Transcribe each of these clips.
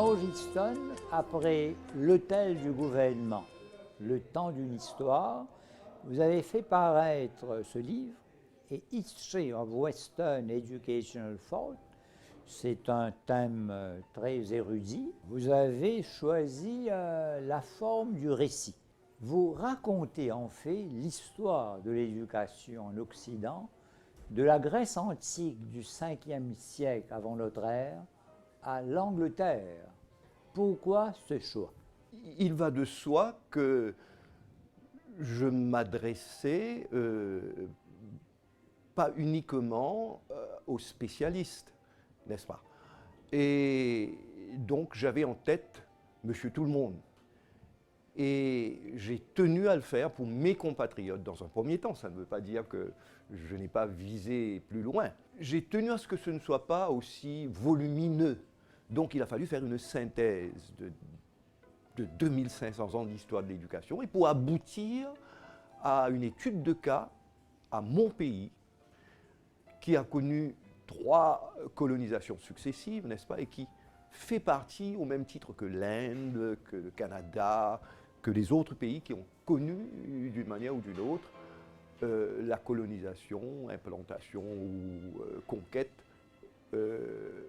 George Easton, après L'Hôtel du gouvernement, Le temps d'une histoire, vous avez fait paraître ce livre, et History of Western Educational Thought. C'est un thème très érudit. Vous avez choisi la forme du récit. Vous racontez en fait l'histoire de l'éducation en Occident, de la Grèce antique du 5e siècle avant notre ère à l'Angleterre. Pourquoi ce choix? Il va de soi que je m'adressais pas uniquement aux spécialistes, n'est-ce pas? Et donc j'avais en tête Monsieur Tout-le-Monde. Et j'ai tenu à le faire pour mes compatriotes dans un premier temps. Ça ne veut pas dire que je n'ai pas visé plus loin. J'ai tenu à ce que ce ne soit pas aussi volumineux. Donc il a fallu faire une synthèse de 2500 ans d'histoire de l'éducation et pour aboutir à une étude de cas à mon pays qui a connu 3 colonisations successives, n'est-ce pas, et qui fait partie au même titre que l'Inde, que le Canada, que les autres pays qui ont connu d'une manière ou d'une autre la colonisation, implantation ou conquête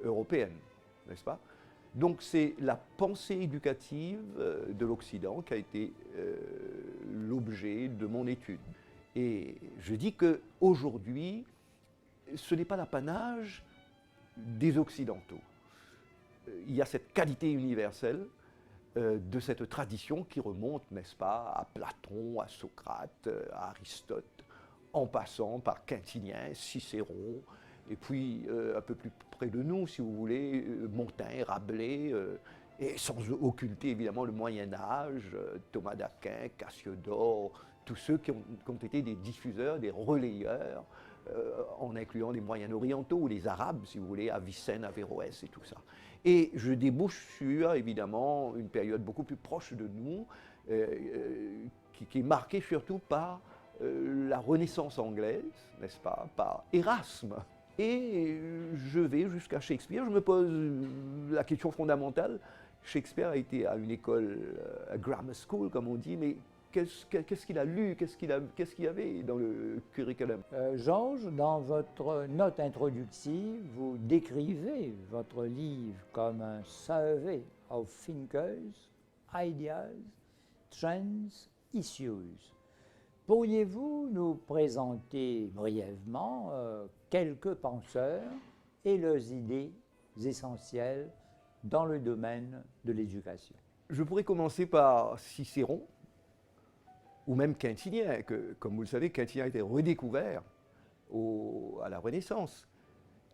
européenne, n'est-ce pas? Donc c'est la pensée éducative de l'Occident qui a été l'objet de mon étude. Et je dis qu'aujourd'hui, ce n'est pas l'apanage des Occidentaux. Il y a cette qualité universelle de cette tradition qui remonte, n'est-ce pas, à Platon, à Socrate, à Aristote, en passant par Quintilien, Cicéron, et puis un peu plus près de nous, si vous voulez, Montaigne, Rabelais, et sans occulter évidemment le Moyen-Âge, Thomas d'Aquin, Cassiodore, tous ceux qui ont été des diffuseurs, des relayeurs, en incluant les Moyen-Orientaux ou les Arabes, si vous voulez, Avicenne, Averroès et tout ça. Et je débouche sur, évidemment, une période beaucoup plus proche de nous, qui est marquée surtout par la Renaissance anglaise, n'est-ce pas, par Erasme. Et je vais jusqu'à Shakespeare, je me pose la question fondamentale. Shakespeare a été à une école, à grammar school, comme on dit, mais qu'est-ce qu'il a lu, qu'est-ce qu'il y avait dans le curriculum? Georges, dans votre note introductive, vous décrivez votre livre comme un survey of thinkers, ideas, trends, issues. Pourriez-vous nous présenter brièvement quelques penseurs et leurs idées essentielles dans le domaine de l'éducation? Je pourrais commencer par Cicéron, ou même Quintilien, que, comme vous le savez, Quintilien a été redécouvert à la Renaissance.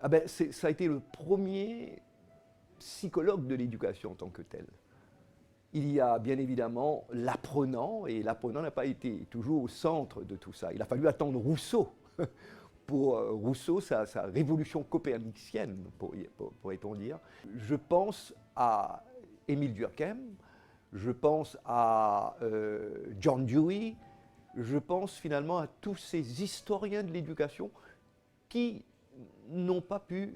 Ah ben, ça a été le premier psychologue de l'éducation en tant que tel. Il y a bien évidemment l'apprenant, et l'apprenant n'a pas été toujours au centre de tout ça. Il a fallu attendre Rousseau, pour Rousseau, sa révolution copernicienne, pourrait-on dire. Je pense à Émile Durkheim, je pense à John Dewey, je pense finalement à tous ces historiens de l'éducation qui n'ont pas pu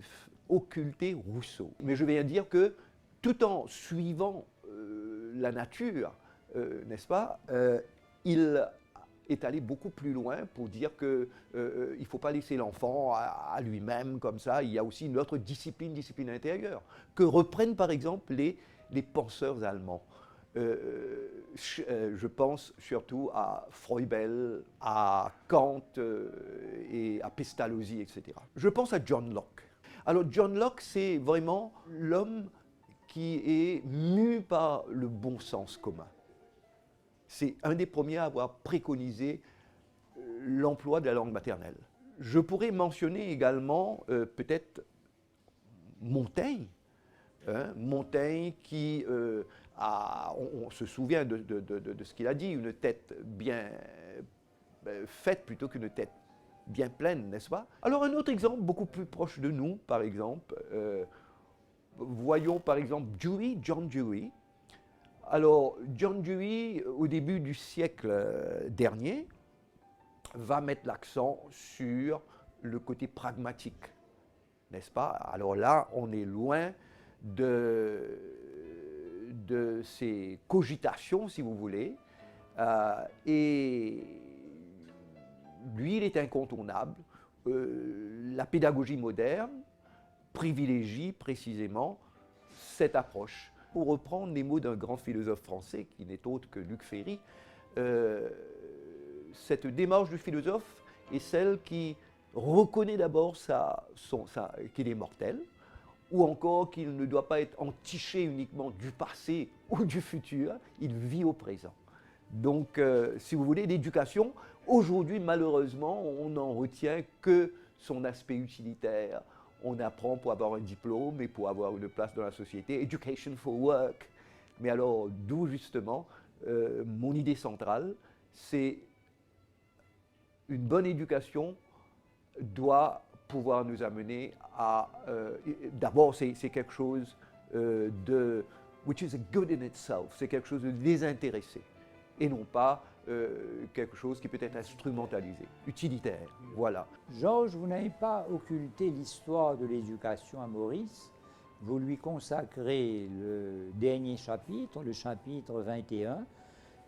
occulter Rousseau. Mais je viens dire que tout en suivant la nature, n'est-ce pas, il est allé beaucoup plus loin pour dire qu'il ne faut pas laisser l'enfant à lui-même comme ça. Il y a aussi une autre discipline intérieure, que reprennent par exemple les penseurs allemands. Je pense surtout à Froebel, à Kant et à Pestalozzi, etc. Je pense à John Locke. Alors John Locke, c'est vraiment l'homme qui est mu par le bon sens commun. C'est un des premiers à avoir préconisé l'emploi de la langue maternelle. Je pourrais mentionner également peut-être Montaigne, Montaigne qui on se souvient de ce qu'il a dit, une tête bien faite plutôt qu'une tête bien pleine, n'est-ce pas? Alors un autre exemple beaucoup plus proche de nous, par exemple, voyons par exemple Dewey, John Dewey. Alors John Dewey, au début du siècle dernier, va mettre l'accent sur le côté pragmatique, n'est-ce pas? Alors là, on est loin de de ses cogitations, si vous voulez. Et lui, il est incontournable. La pédagogie moderne privilégie précisément cette approche. Pour reprendre les mots d'un grand philosophe français, qui n'est autre que Luc Ferry, cette démarche du philosophe est celle qui reconnaît d'abord qu'il est mortel, ou encore qu'il ne doit pas être entiché uniquement du passé ou du futur, il vit au présent. Donc, si vous voulez, l'éducation, aujourd'hui, malheureusement, on n'en retient que son aspect utilitaire. On apprend pour avoir un diplôme et pour avoir une place dans la société. Education for work. Mais alors, d'où justement, mon idée centrale, c'est une bonne éducation doit pouvoir nous amener à... D'abord, c'est quelque chose de... which is a good in itself. C'est quelque chose de désintéressé. Et non pas quelque chose qui peut être instrumentalisé, utilitaire. Voilà. Georges, vous n'avez pas occulté l'histoire de l'éducation à Maurice. Vous lui consacrez le dernier chapitre, le chapitre 21,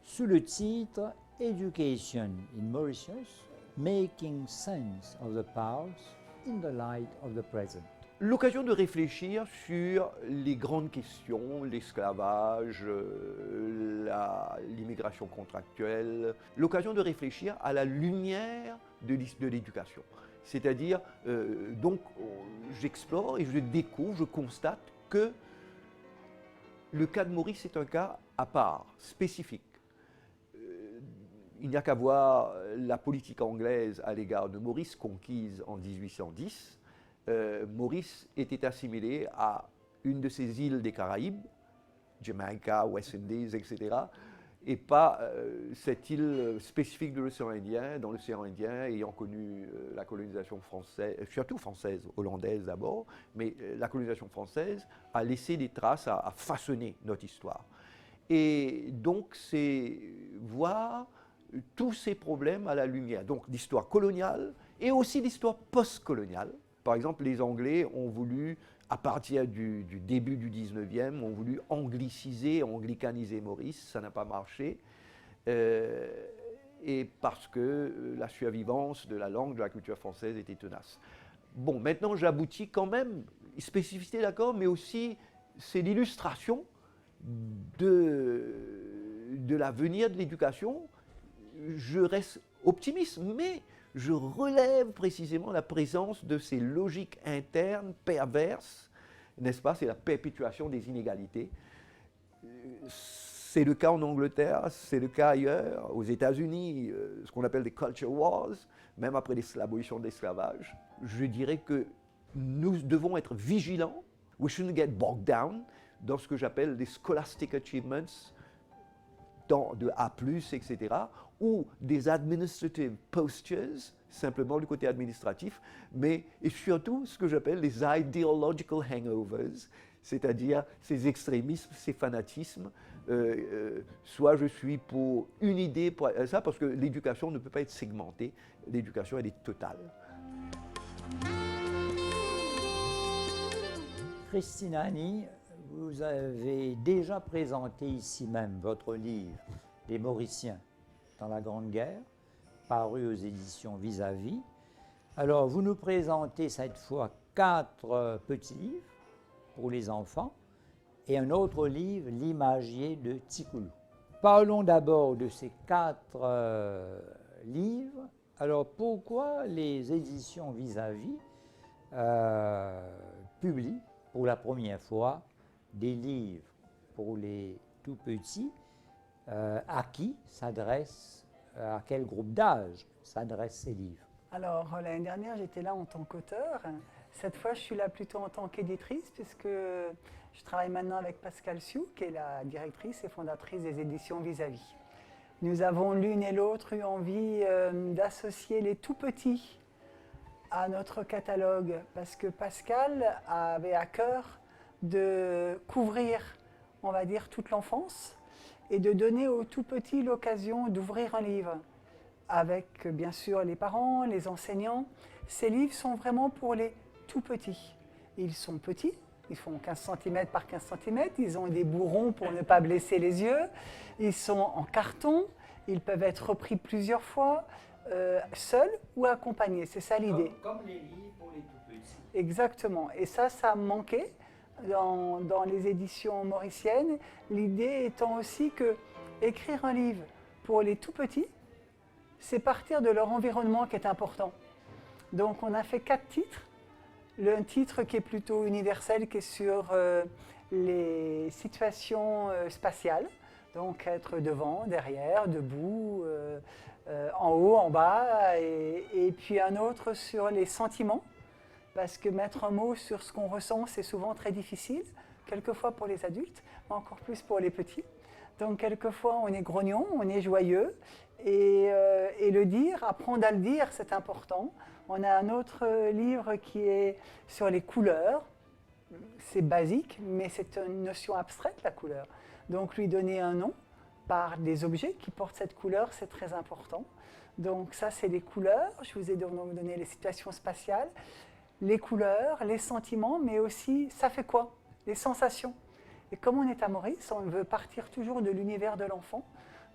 sous le titre Education in Mauritius, Making Sense of the Past in the Light of the Present. L'occasion de réfléchir sur les grandes questions, l'esclavage, l'immigration contractuelle, l'occasion de réfléchir à la lumière de l'éducation. C'est-à-dire, donc, j'explore et je découvre, je constate que le cas de Maurice est un cas à part, spécifique. Il n'y a qu'à voir la politique anglaise à l'égard de Maurice, conquise en 1810. Maurice était assimilé à une de ces îles des Caraïbes, Jamaica, West Indies, etc., et pas cette île spécifique de l'océan Indien, dans l'océan Indien, ayant connu la colonisation française, surtout française, hollandaise d'abord, mais la colonisation française a laissé des traces, a façonné notre histoire. Et donc, c'est voir tous ces problèmes à la lumière, donc l'histoire coloniale et aussi l'histoire post-coloniale. Par exemple, les Anglais ont voulu, à partir du début du 19e, ont voulu angliciser, anglicaniser Maurice, ça n'a pas marché, et parce que la survivance de la langue, de la culture française était tenace. Bon, maintenant j'aboutis quand même, spécificité d'accord, mais aussi c'est l'illustration de l'avenir de l'éducation. Je reste optimiste, mais je relève précisément la présence de ces logiques internes perverses, n'est-ce pas? C'est la perpétuation des inégalités. C'est le cas en Angleterre, c'est le cas ailleurs, aux États-Unis, ce qu'on appelle des culture wars, même après l'abolition de l'esclavage. Je dirais que nous devons être vigilants, we shouldn't get bogged down dans ce que j'appelle les scholastic achievements, de A+, etc., ou des administrative postures, simplement du côté administratif, mais et surtout ce que j'appelle les ideological hangovers, c'est-à-dire ces extrémismes, ces fanatismes. Soit je suis pour une idée, pour ça, parce que l'éducation ne peut pas être segmentée, l'éducation elle est totale. Christine Annie, vous avez déjà présenté ici même votre livre « Les Mauriciens dans la Grande Guerre », paru aux éditions Vis-à-vis. Alors, vous nous présentez cette fois 4 petits livres pour les enfants et un autre livre, L'imagier de Ticoulou. Parlons d'abord de ces 4 livres. Alors, pourquoi les éditions Vis-à-vis publient pour la première fois des livres pour les tout petits, à qui s'adresse, à quel groupe d'âge s'adressent ces livres? Alors, l'année dernière, j'étais là en tant qu'auteur. Cette fois, je suis là plutôt en tant qu'éditrice, puisque je travaille maintenant avec Pascale Sioux, qui est la directrice et fondatrice des éditions Vis-à-vis. Nous avons l'une et l'autre eu envie d'associer les tout petits à notre catalogue, parce que Pascale avait à cœur de couvrir, on va dire, toute l'enfance et de donner aux tout petits l'occasion d'ouvrir un livre avec, bien sûr, les parents, les enseignants. Ces livres sont vraiment pour les tout petits. Ils sont petits, Ils font 15 cm par 15 cm, ils ont des bourrons pour ne pas blesser les yeux, ils sont en carton, ils peuvent être repris plusieurs fois, seuls ou accompagnés, c'est ça l'idée. Comme les livres pour les tout petits. Exactement, et ça manquait dans les éditions mauriciennes, l'idée étant aussi que écrire un livre pour les tout petits, c'est partir de leur environnement qui est important. Donc on a fait 4 titres. Un titre qui est plutôt universel, qui est sur les situations spatiales, donc être devant, derrière, debout, en haut, en bas, et puis un autre sur les sentiments, parce que mettre un mot sur ce qu'on ressent, c'est souvent très difficile, quelquefois pour les adultes, mais encore plus pour les petits. Donc quelquefois on est grognon, on est joyeux, et le dire, apprendre à le dire, c'est important. On a un autre livre qui est sur les couleurs. C'est basique, mais c'est une notion abstraite, la couleur. Donc lui donner un nom par des objets qui portent cette couleur, c'est très important. Donc ça, c'est les couleurs. Je vous ai donc donné les situations spatiales, les couleurs, les sentiments, mais aussi, ça fait quoi? Les sensations. Et comme on est à Maurice, on veut partir toujours de l'univers de l'enfant.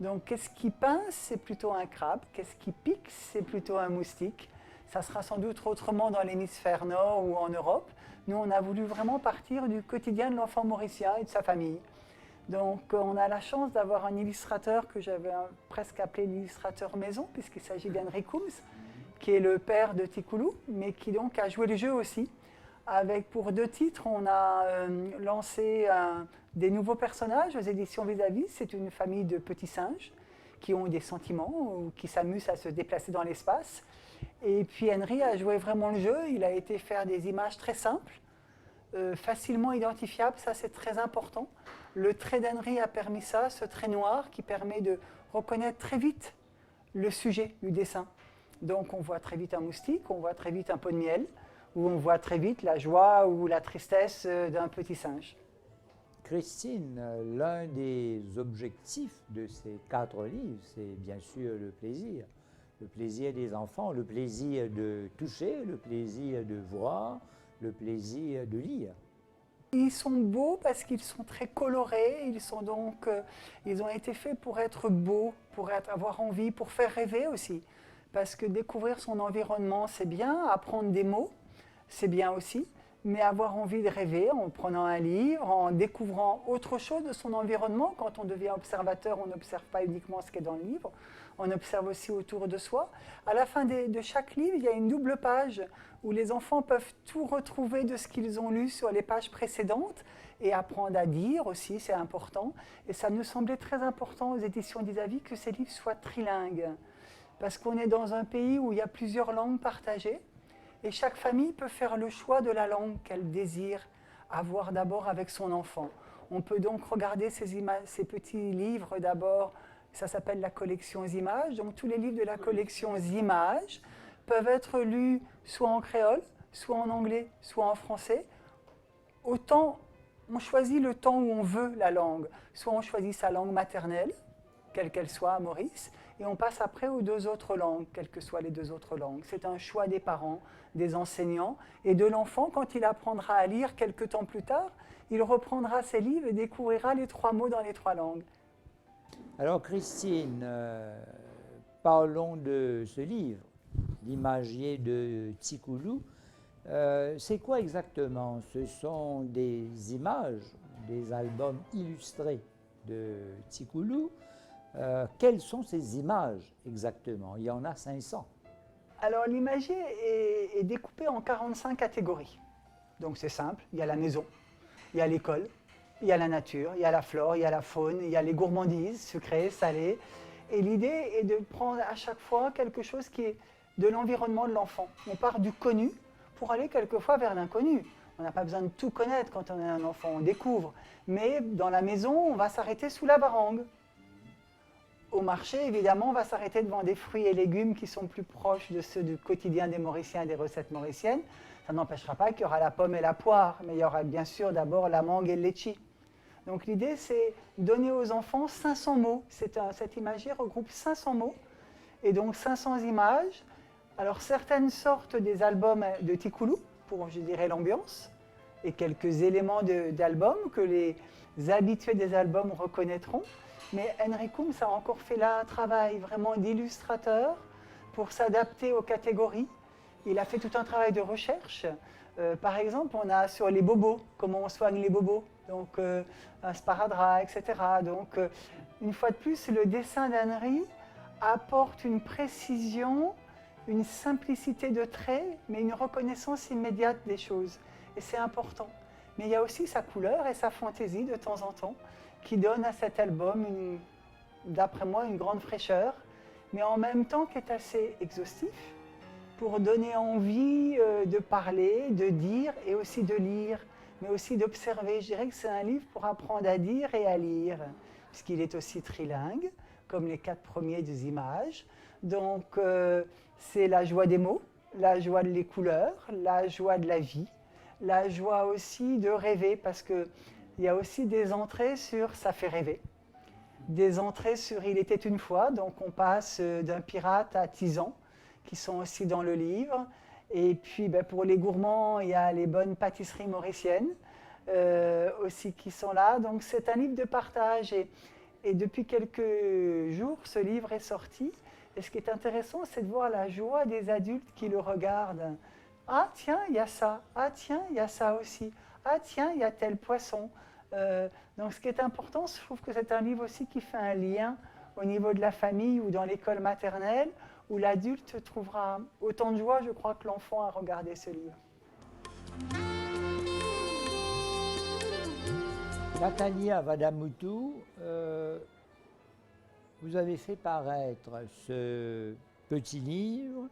Donc qu'est-ce qui pince? C'est plutôt un crabe. Qu'est-ce qui pique? C'est plutôt un moustique. Ça sera sans doute autrement dans l'hémisphère nord ou en Europe. Nous, on a voulu vraiment partir du quotidien de l'enfant mauricien et de sa famille. Donc, on a la chance d'avoir un illustrateur que j'avais presque appelé l'illustrateur maison, puisqu'il s'agit d'Henry Coombs, qui est le père de Ticoulou, mais qui donc a joué le jeu aussi. Avec, pour 2 titres, on a lancé des nouveaux personnages aux éditions Vis-à-vis. C'est une famille de petits singes qui ont des sentiments ou qui s'amusent à se déplacer dans l'espace. Et puis Henry a joué vraiment le jeu, il a été faire des images très simples, facilement identifiables, ça c'est très important. Le trait d'Henry a permis ça, ce trait noir qui permet de reconnaître très vite le sujet du dessin. Donc on voit très vite un moustique, on voit très vite un pot de miel, ou on voit très vite la joie ou la tristesse d'un petit singe. Christine, l'un des objectifs de ces 4 livres, c'est bien sûr le plaisir. Le plaisir des enfants, le plaisir de toucher, le plaisir de voir, le plaisir de lire. Ils sont beaux parce qu'ils sont très colorés, ils ont été faits pour être beaux, pour avoir envie, pour faire rêver aussi. Parce que découvrir son environnement, c'est bien, apprendre des mots, c'est bien aussi, mais avoir envie de rêver en prenant un livre, en découvrant autre chose de son environnement. Quand on devient observateur, on n'observe pas uniquement ce qui est dans le livre, on observe aussi autour de soi. À la fin de chaque livre, il y a une double page où les enfants peuvent tout retrouver de ce qu'ils ont lu sur les pages précédentes et apprendre à dire aussi, c'est important. Et ça nous semblait très important aux éditions Vis-à-vis que ces livres soient trilingues. Parce qu'on est dans un pays où il y a plusieurs langues partagées et chaque famille peut faire le choix de la langue qu'elle désire avoir d'abord avec son enfant. On peut donc regarder ces petits livres d'abord. Ça s'appelle la collection Images. Donc tous les livres de la collection Images peuvent être lus soit en créole, soit en anglais, soit en français. Autant on choisit le temps où on veut la langue. Soit on choisit sa langue maternelle, quelle qu'elle soit à Maurice, et on passe après aux 2 autres langues, quelles que soient les 2 autres langues. C'est un choix des parents, des enseignants et de l'enfant. Quand il apprendra à lire quelques temps plus tard, il reprendra ses livres et découvrira les 3 mots dans les 3 langues. Alors Christine, parlons de ce livre, L'imagier de Ticoulou. C'est quoi exactement? Ce sont des images, des albums illustrés de Ticoulou. Quelles sont ces images exactement? Il y en a 500. Alors l'imagier est découpé en 45 catégories. Donc c'est simple, il y a la maison, il y a l'école, il y a la nature, il y a la flore, il y a la faune, il y a les gourmandises, sucrées, salées. Et l'idée est de prendre à chaque fois quelque chose qui est de l'environnement de l'enfant. On part du connu pour aller quelquefois vers l'inconnu. On n'a pas besoin de tout connaître quand on est un enfant, on découvre. Mais dans la maison, on va s'arrêter sous la barangue. Au marché, évidemment, on va s'arrêter devant des fruits et légumes qui sont plus proches de ceux du quotidien des Mauriciens et des recettes mauriciennes. Ça n'empêchera pas qu'il y aura la pomme et la poire, mais il y aura bien sûr d'abord la mangue et le litchi. Donc l'idée, c'est donner aux enfants 500 mots. Cette imagerie regroupe 500 mots, et donc 500 images. Alors certaines sortent des albums de Ticoulou, pour, je dirais, l'ambiance, et quelques éléments d'album que les habitués des albums reconnaîtront. Mais Henry Coombs a encore fait là un travail vraiment d'illustrateur pour s'adapter aux catégories. Il a fait tout un travail de recherche. Par exemple, on a sur les bobos, comment on soigne les bobos, donc un sparadrap, etc. Donc, une fois de plus, le dessin d'Henry apporte une précision, une simplicité de traits, mais une reconnaissance immédiate des choses. Et c'est important. Mais il y a aussi sa couleur et sa fantaisie de temps en temps, qui donne à cet album, d'après moi, une grande fraîcheur, mais en même temps qui est assez exhaustif, pour donner envie de parler, de dire et aussi de lire, mais aussi d'observer. Je dirais que c'est un livre pour apprendre à dire et à lire, puisqu'il est aussi trilingue, comme les 4 premiers des images. Donc c'est la joie des mots, la joie des couleurs, la joie de la vie, la joie aussi de rêver, parce qu'il y a aussi des entrées sur « ça fait rêver », des entrées sur « il était une fois », donc on passe d'un pirate à Tisan, qui sont aussi dans le livre. Et puis pour les gourmands, il y a les bonnes pâtisseries mauriciennes aussi qui sont là. Donc c'est un livre de partage. Et depuis quelques jours, ce livre est sorti. Et ce qui est intéressant, c'est de voir la joie des adultes qui le regardent. Ah tiens, il y a ça. Ah tiens, il y a ça aussi. Ah tiens, il y a tel poisson. Donc ce qui est important, je trouve que c'est un livre aussi qui fait un lien au niveau de la famille ou dans l'école maternelle, où l'adulte trouvera autant de joie, je crois, que l'enfant à regarder ce livre. Natalia Vadamuthu, vous avez fait paraître ce petit livre,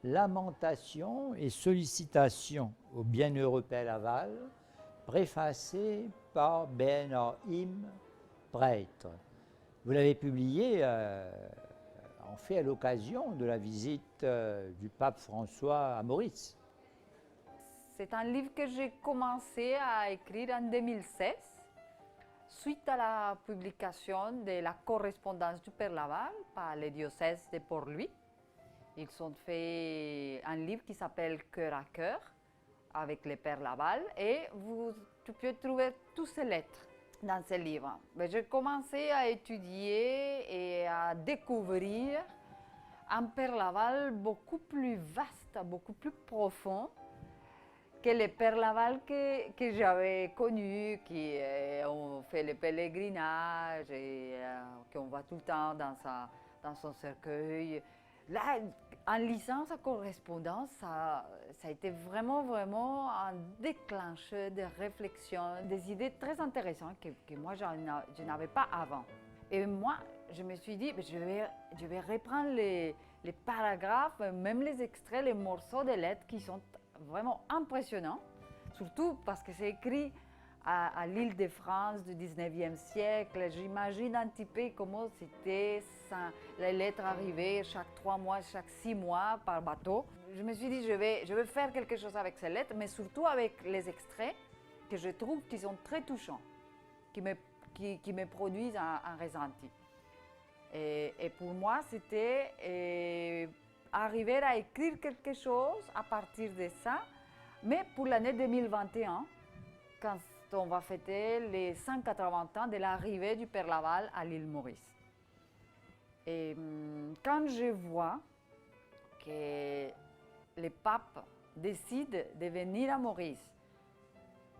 Lamentations et sollicitations au bienheureux Père Laval, préfacé par Bernard Im, prêtre. Vous l'avez publié en fait à l'occasion de la visite du pape François à Maurice. C'est un livre que j'ai commencé à écrire en 2016, suite à la publication de la correspondance du Père Laval par le diocèse de Port-Louis. Ils ont fait un livre qui s'appelle Cœur à cœur avec le Père Laval et tu peux trouver toutes ces lettres dans ce livre. J'ai commencé à étudier et à découvrir un Père Laval beaucoup plus vaste, beaucoup plus profond que le Père Laval que j'avais connu, qui ont fait le pèlerinage et qu'on voit tout le temps dans son cercueil. Là, en lisant sa correspondance, ça a été vraiment un déclencheur de réflexions, des idées très intéressantes que moi, je n'avais pas avant. Et moi, je me suis dit, je vais reprendre les paragraphes, même les extraits, les morceaux de lettres qui sont vraiment impressionnants, surtout parce que c'est écrit à l'Île-de-France du 19e siècle. J'imagine un petit peu comment c'était, les lettres arrivaient chaque 3 mois, chaque 6 mois par bateau. Je me suis dit, je vais faire quelque chose avec ces lettres, mais surtout avec les extraits que je trouve qui sont très touchants, qui me produisent un ressenti. Et pour moi, c'était arriver à écrire quelque chose à partir de ça, mais pour l'année 2021, quand on va fêter les 180 ans de l'arrivée du Père Laval à l'île Maurice. Et quand je vois que le pape décide de venir à Maurice,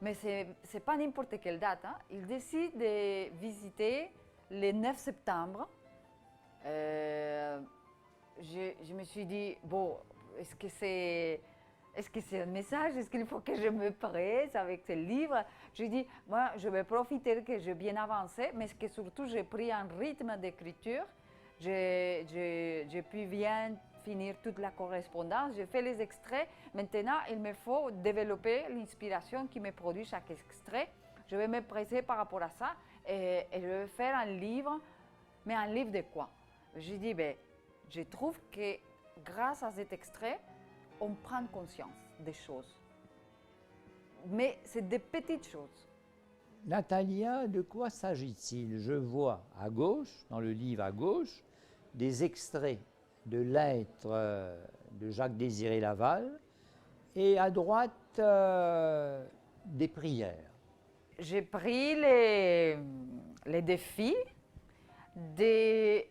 mais ce n'est pas n'importe quelle date, hein, il décide de visiter le 9 septembre. Je me suis dit, bon, est-ce que c'est un message? Est-ce qu'il faut que je me presse avec ce livre? Je dis, moi, je vais profiter que j'ai bien avancé, mais que surtout, j'ai pris un rythme d'écriture. J'ai pu bien finir toute la correspondance, j'ai fait les extraits. Maintenant, il me faut développer l'inspiration qui me produit chaque extrait. Je vais me presser par rapport à ça et je vais faire un livre, mais un livre de quoi? Je dis, je trouve que grâce à cet extrait, on prend conscience des choses. Mais c'est des petites choses. Natalia, de quoi s'agit-il? Je vois à gauche, dans le livre à gauche, des extraits de lettres de Jacques-Désiré Laval et à droite des prières. J'ai pris les défis d'écrire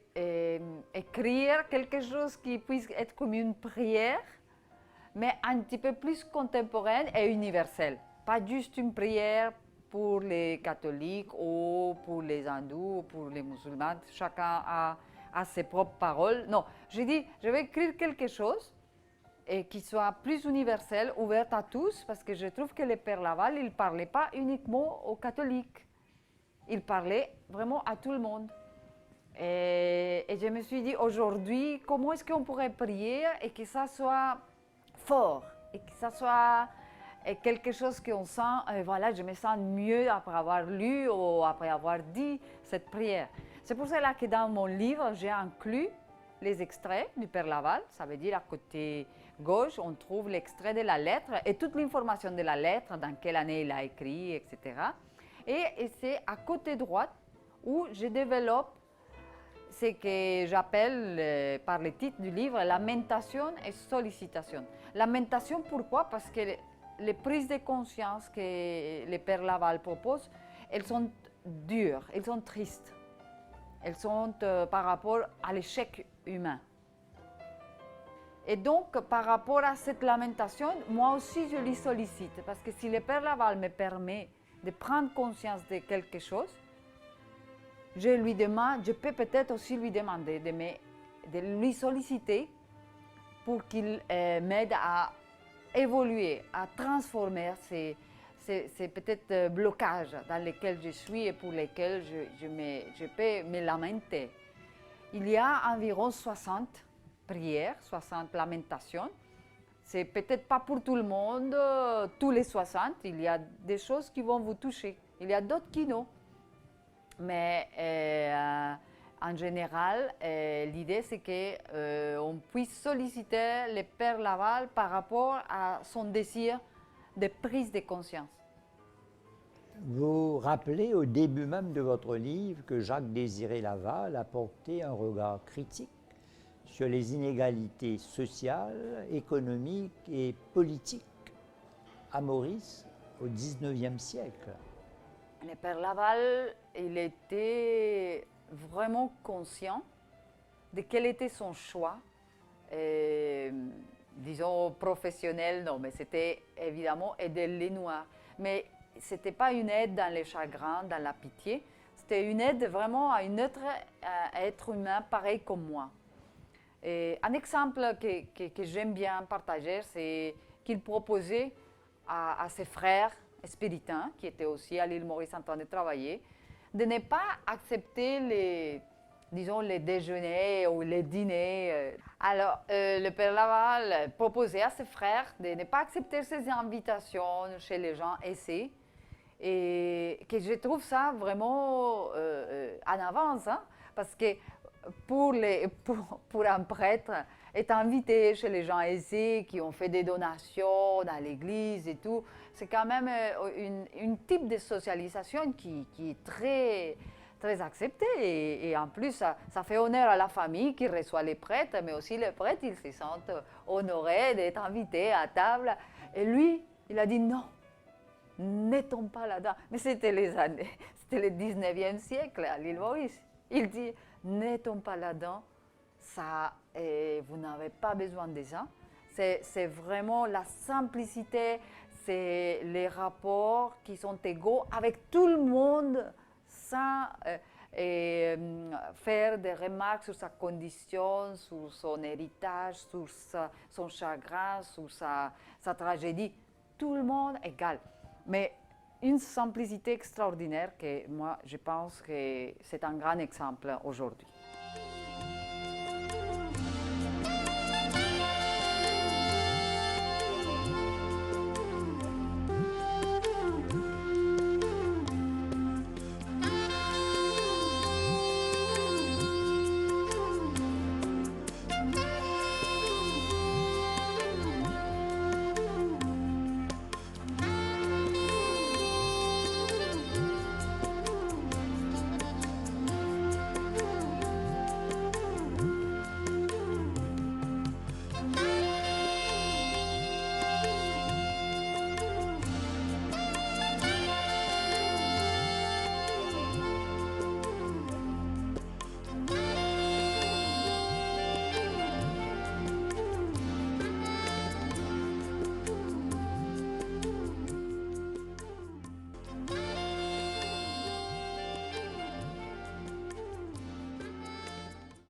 quelque chose qui puisse être comme une prière, mais un petit peu plus contemporaine et universelle. Pas juste une prière pour les catholiques ou pour les hindous ou pour les musulmans. Chacun a ses propres paroles. Non, j'ai dit, je vais écrire quelque chose et qui soit plus universel, ouvert à tous, parce que je trouve que le Père Laval, il ne parlait pas uniquement aux catholiques. Il parlait vraiment à tout le monde. Et je me suis dit, aujourd'hui, comment est-ce qu'on pourrait prier et que ça soit fort, et que ça soit quelque chose qu'on sent, voilà, je me sens mieux après avoir lu ou après avoir dit cette prière. C'est pour cela que dans mon livre, j'ai inclus les extraits du Père Laval. Ça veut dire à côté gauche, on trouve l'extrait de la lettre et toute l'information de la lettre, dans quelle année il a écrit, etc. Et c'est à côté droite où je développe ce que j'appelle, par le titre du livre, lamentation et sollicitation. Lamentation, pourquoi? Parce que les prises de conscience que le Père Laval propose, elles sont dures, elles sont tristes. Elles sont par rapport à l'échec humain. Et donc, par rapport à cette lamentation, moi aussi je lui sollicite, parce que si le Père Laval me permet de prendre conscience de quelque chose, je lui demande, je peux peut-être aussi lui demander de lui solliciter pour qu'il m'aide à évoluer, à transformer ces peut-être blocages dans lesquels je suis et pour lesquels je peux me lamenter. Il y a environ 60 prières, 60 lamentations. C'est peut-être pas pour tout le monde, tous les 60. Il y a des choses qui vont vous toucher. Il y a d'autres qui non. Mais en général, l'idée c'est qu'on puisse solliciter le Père Laval par rapport à son désir de prise de conscience. Vous rappelez au début même de votre livre que Jacques-Désiré Laval a porté un regard critique sur les inégalités sociales, économiques et politiques à Maurice au XIXe siècle. Le Père Laval, il était vraiment conscient de quel était son choix, disons professionnel, non, mais c'était évidemment aider les Noirs. Mais ce n'était pas une aide dans les chagrins, dans la pitié, c'était une aide vraiment à un être humain pareil comme moi. Et un exemple que j'aime bien partager, c'est qu'il proposait à ses frères spiritains, qui étaient aussi à l'île Maurice en train de travailler, de ne pas accepter disons, les déjeuners ou les dîners. Alors, le Père Laval proposait à ses frères de ne pas accepter ces invitations chez les gens aisés, et que je trouve ça vraiment en avance, hein, parce que pour un prêtre, être invité chez les gens aisés qui ont fait des donations à l'église et tout, c'est quand même un type de socialisation qui est très, très accepté. Et en plus, ça fait honneur à la famille qui reçoit les prêtres, mais aussi les prêtres, ils se sentent honorés d'être invités à table. Et lui, il a dit non, ne tombe pas là-dedans. Mais c'était c'était le 19e siècle à l'île Maurice. Il dit, ne tombe pas là-dedans, ça, vous n'avez pas besoin de ça. C'est vraiment la simplicité, c'est les rapports qui sont égaux avec tout le monde sans faire des remarques sur sa condition, sur son héritage, sur son chagrin, sur sa tragédie. Tout le monde égal. Mais une simplicité extraordinaire que moi, je pense que c'est un grand exemple aujourd'hui.